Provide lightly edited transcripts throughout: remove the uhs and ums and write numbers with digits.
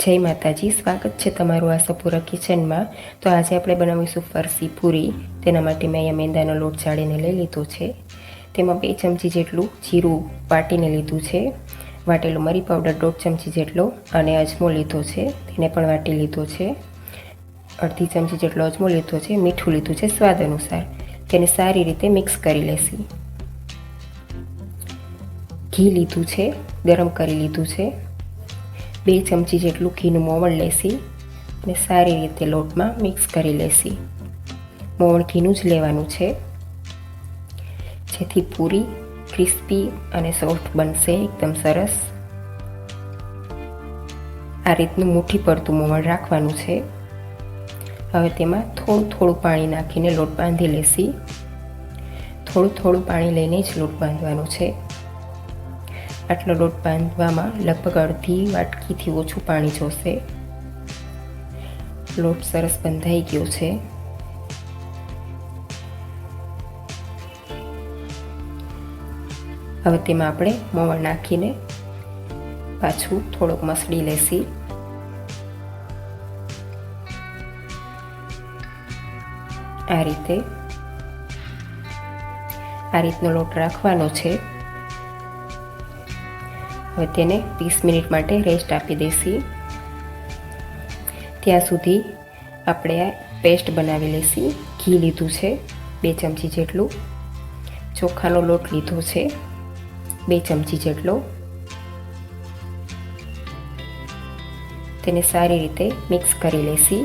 જય માતાજી, સ્વાગત છે તમારું આશાપુરા કિચનમાં। તો આજે આપણે બનાવીશું ફરસી પૂરી। તેના માટે મેં અહીંયા મેંદાનો લોટ ચાળીને લઈ લીધો છે। તેમાં 2 ચમચી જેટલું જીરું વાટીને લીધું છે, વાટેલો મરી પાવડર 1.5 ચમચી જેટલો અને અજમો લીધો છે, તેને પણ વાટી લીધો છે। અડધી ચમચી જેટલો અજમો લીધો છે, મીઠું લીધું છે સ્વાદ અનુસાર। તેને સારી રીતે મિક્સ કરી લેશી। ઘી લીધું છે, ગરમ કરી લીધું છે। 2 ચમચી જેટલું ઘીનું મોવણ લેશી અને સારી રીતે લોટમાં મિક્સ કરી લેશી। મોવણ ઘીનું જ લેવાનું છે, જેથી પૂરી ક્રિસ્પી અને સોફ્ટ બનશે, એકદમ સરસ। આ રીતનું મુઠ્ઠી પડતું મોવણ રાખવાનું છે। હવે તેમાં થોડું પાણી નાખીને લોટ બાંધી લેશી। થોડું પાણી લઈને જ લોટ બાંધવાનો છે। આટલો લોટ બાંધવામાં લગભગ અડધી વાટકીથી ઓછું પાણી જોશે। લોટ સરસ બંધાઈ ગયો છે। હવે તેમાં આપણે મોવણ નાખીને પાછું થોડોક મસળી લેશી। આ રીતનો લોટ રાખવાનો છે। હવે તેને 20 મિનિટ માટે રેસ્ટ આપી દેશી। ત્યાં સુધી આપણે આ પેસ્ટ બનાવી લેશી। ઘી લીધું છે 2 ચમચી જેટલું, ચોખાનો લોટ લીધો છે 2 ચમચી જેટલો, તેને સારી રીતે મિક્સ કરી લેશી।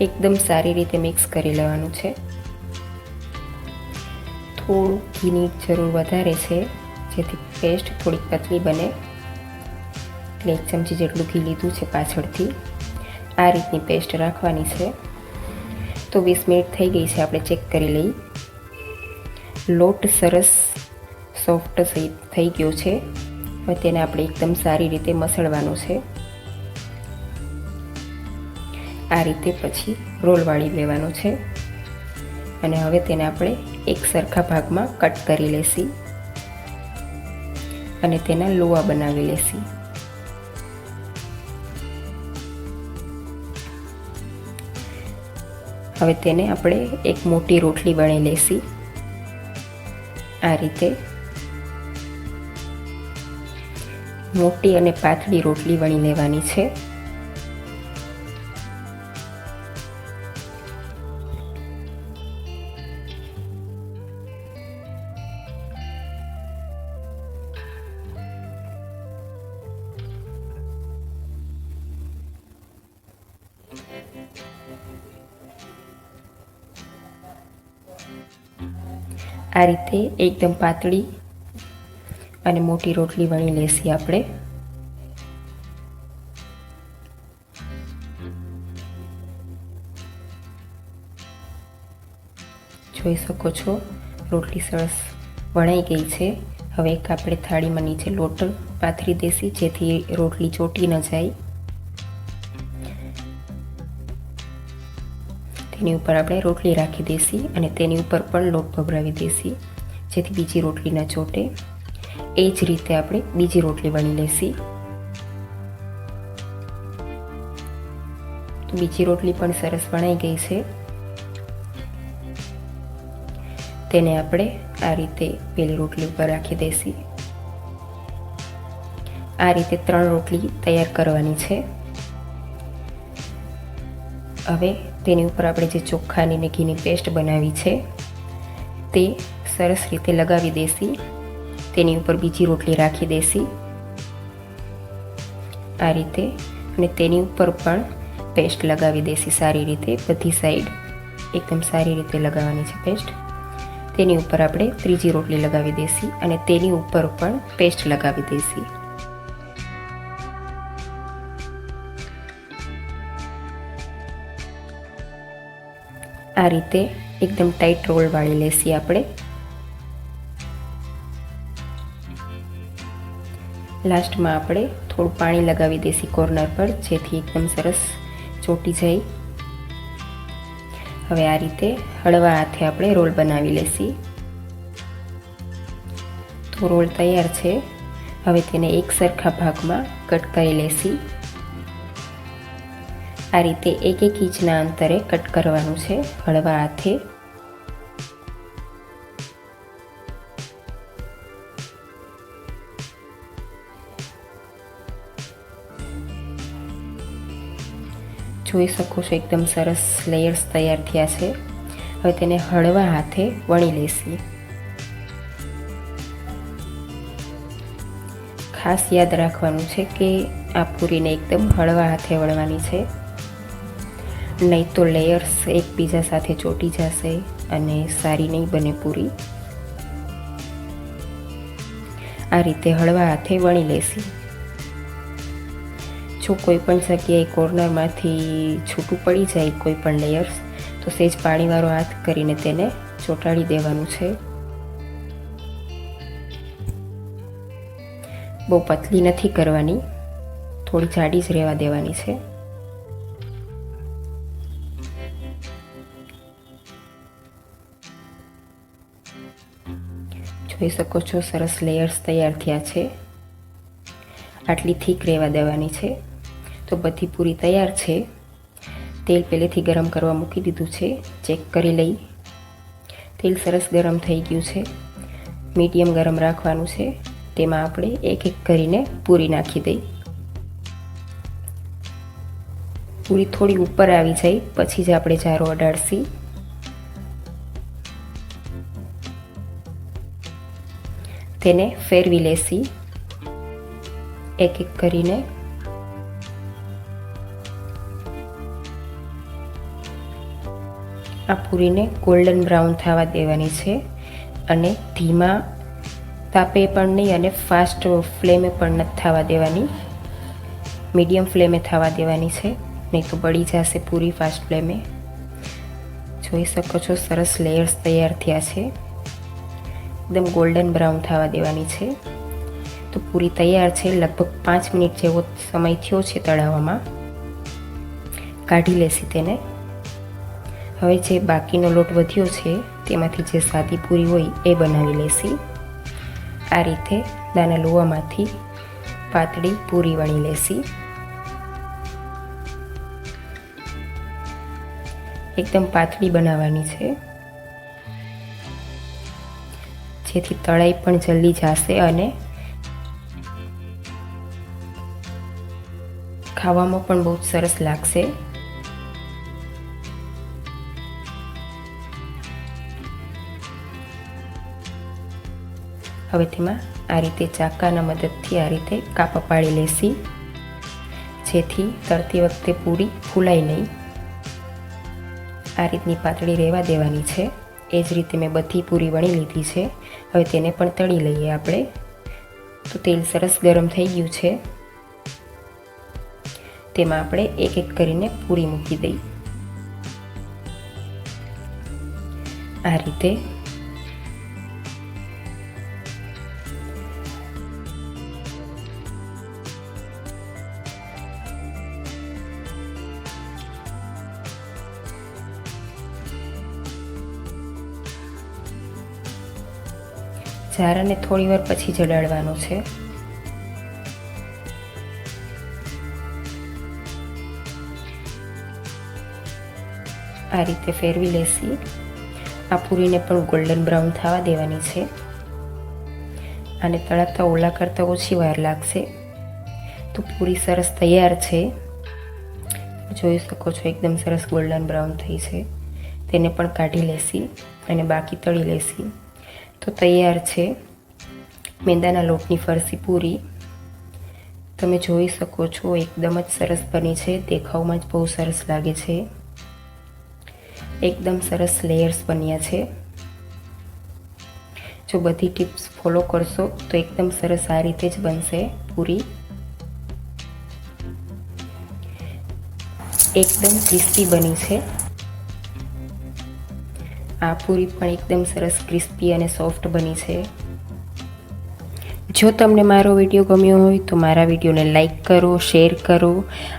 એકદમ સારી રીતે મિક્સ કરી લેવાનું છે। થોડું ઘીની જરૂર વધારે છે, જેથી પેસ્ટ થોડીક પતલી બને, એટલે 1 ચમચી જેટલું ઘી લીધું છે પાછળથી। આ રીતની પેસ્ટ રાખવાની છે। તો 20 મિનિટ થઈ ગઈ છે, આપણે ચેક કરી લઈએ। લોટ સરસ સોફ્ટ થઈ ગયો છે। હવે તેને આપણે એકદમ સારી રીતે મસળવાનો છે। આ રીતે પછી રોલ વાળી લેવાનો છે અને હવે તેને આપણે એક સરખા ભાગમાં કટ કરી લેશી અને તેના લોવા બનાવી લેશી। હવે તેને આપણે એક મોટી રોટલી વણી લેશી। આ રીતે મોટી અને પાતળી રોટલી વણી લેવાની છે। આ રીતે એકદમ પાતળી અને મોટી રોટલી વણી લેશી આપણે। જોઈ શકો છો, રોટલી સરસ વણાઈ ગઈ છે। હવે એક આપણે થાળીમાં નીચે લોટ પાથરી દેશી, જેથી રોટલી ચોટી ન જાય। તેની ઉપર આપણે રોટલી રાખી દેશી અને તેની ઉપર પણ લોટ ભભરાવી દેશી, જેથી બીજી રોટલી ન ચોટે। એ જ રીતે આપણે બીજી રોટલી વણી લેશી। તો બીજી રોટલી પણ સરસ વણાઈ ગઈ છે। તેને આપણે આ રીતે પેલી રોટલી ઉપર રાખી દેશી। આ રીતે 3 રોટલી તૈયાર કરવાની છે। હવે તેની ઉપર આપણે જે ચોખાની ને ઘીની પેસ્ટ બનાવી છે તે સરસ રીતે લગાવી દેશી। તેની ઉપર બીજી રોટલી રાખી દેશી આ રીતે, અને તેની ઉપર પણ પેસ્ટ લગાવી દેશી સારી રીતે। બધી સાઈડ એકદમ સારી રીતે લગાવવાની છે પેસ્ટ। તેની ઉપર આપણે ત્રીજી રોટલી લગાવી દેશી અને તેની ઉપર પણ પેસ્ટ લગાવી દેશી। આ રીતે એકદમ ટાઈટ રોલ વાળી લેશી આપણે। લાસ્ટમાં આપણે થોડું પાણી લગાવી દેશી કોર્નર પર, જેથી એકદમ સરસ ચોટી જાય। હવે આ રીતે હળવા હાથે આપણે રોલ બનાવી લેશી। તો રોલ તૈયાર છે। હવે તેને એક સરખા ભાગમાં કટ કરી લેશી। આ રીતે 1-1 ઇંચના અંતરે કટ કરવાનું છે હળવા હાથે। જોઈ શકો છો એકદમ સરસ લેયર્સ તૈયાર થયા છે। હવે તેને હળવા હાથે વણી લેશી। ખાસ યાદ રાખવાનું છે કે આ પૂરીને એકદમ હળવા હાથે વણવાની છે, નહીં તો લેયર્સ એકબીજા સાથે ચોંટી જશે અને સારી નહીં બને પૂરી। આ રીતે હળવા હાથે વણી લેશી। જો કોઈ પણ જગ્યાએ કોર્નરમાંથી છૂટું પડી જાય કોઈ પણ લેયર્સ તો સહેજ પાણીવાળો હાથ કરીને તેને ચોંટાડી દેવાનું છે। બહુ પતલી નથી કરવાની, થોડી જાડી જ રહેવા દેવાની છે। જોઈ શકો છો સરસ લેયર્સ તૈયાર થયા છે। આટલી થીક રહેવા દેવાની છે। તો બધી પૂરી તૈયાર છે। તેલ પહેલેથી ગરમ કરવા મૂકી દીધું છે, ચેક કરી લઈ। તેલ સરસ ગરમ થઈ ગયું છે, મીડિયમ ગરમ રાખવાનું છે। તેમાં આપણે એક એક કરીને પૂરી નાખી દઈ। પૂરી થોડી ઉપર આવી જાય પછી જ આપણે જારો અડાડશી। તેને ફેરવી લેશી એક એક કરીને। આ પૂરીને ગોલ્ડન બ્રાઉન થવા દેવાની છે અને ધીમા તાપે પણ નહીં અને ફાસ્ટ ફ્લેમે પણ નથી થવા દેવાની, મીડિયમ ફ્લેમે થવા દેવાની છે, નહીં તો બળી જશે પૂરી ફાસ્ટ ફ્લેમે। જોઈ શકો છો સરસ લેયર્સ તૈયાર થયા છે, એકદમ ગોલ્ડન બ્રાઉન થવા દેવાની છે। તો પૂરી તૈયાર છે। લગભગ 5 મિનિટ જેવો સમય થયો છે તળાવવામાં। કાઢી લેશી તેને। હવે જે બાકીનો લોટ વધ્યો છે તેમાંથી જે સાદી પૂરી હોય એ બનાવી લેશી। આ રીતે નાના લુવામાંથી પાતળી પૂરી વણી લેશી। એકદમ પાતળી બનાવવાની છે જેથી તળાઈ પણ જલ્દી જશે અને ખાવામાં પણ બહુ સરસ લાગશે। હવે તેમાં આ રીતે ચાકાના મદદથી આ રીતે કાપા પાડી લેશી જેથી તળતી વખતે પૂરી ફૂલાય નહીં। આ રીતની પાતળી રહેવા દેવાની છે। એ જ રીતે મેં બધી પૂરી વણી લીધી છે। હવે તેને પણ તળી લઈએ આપણે। તો તેલ સરસ ગરમ થઈ ગયું છે, તેમાં આપણે એક એક કરીને પૂરી મૂકી દઈ। આ રીતે જારાને થોડી વાર પછી જડાડવાનો છે। આ રીતે ફેરવી લેશી। આ પૂરીને પણ ગોલ્ડન બ્રાઉન થવા દેવાની છે। આને તળાતા ઓલા કરતાં ઓછી વાર લાગશે। તો પૂરી સરસ તૈયાર છે। જોઈ શકો છો એકદમ સરસ ગોલ્ડન બ્રાઉન થઈ છે। તેને પણ કાઢી લેશી અને બાકી તળી લેશી। તો તૈયાર છે મેંદાના લોટની ફરસી પૂરી। તમે જોઈ શકો છો એકદમ જ સરસ બની છે, દેખાવમાં જ બહુ સરસ લાગે છે। એકદમ સરસ લેયર્સ બન્યા છે। જો બધી ટિપ્સ ફોલો કરશો તો એકદમ સરસ આ રીતે જ બનશે પૂરી। એકદમ ક્રિસ્પી બની છે। આ પૂરી પણ એકદમ સરસ ક્રિસ્પી અને સોફ્ટ બની છે। જો તમને મારો વિડીયો ગમ્યો હોય તો મારા વિડીયોને લાઈક કરો, શેર કરો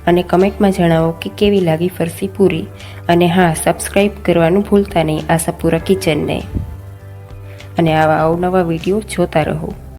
અને કમેન્ટમાં જણાવો કે કેવી લાગી ફરસી પૂરી। અને હા, સબસ્ક્રાઈબ કરવાનું ભૂલતા નહીં આશાપુરા કિચનને, અને આવા અવનવા વિડીયો જોતા રહો।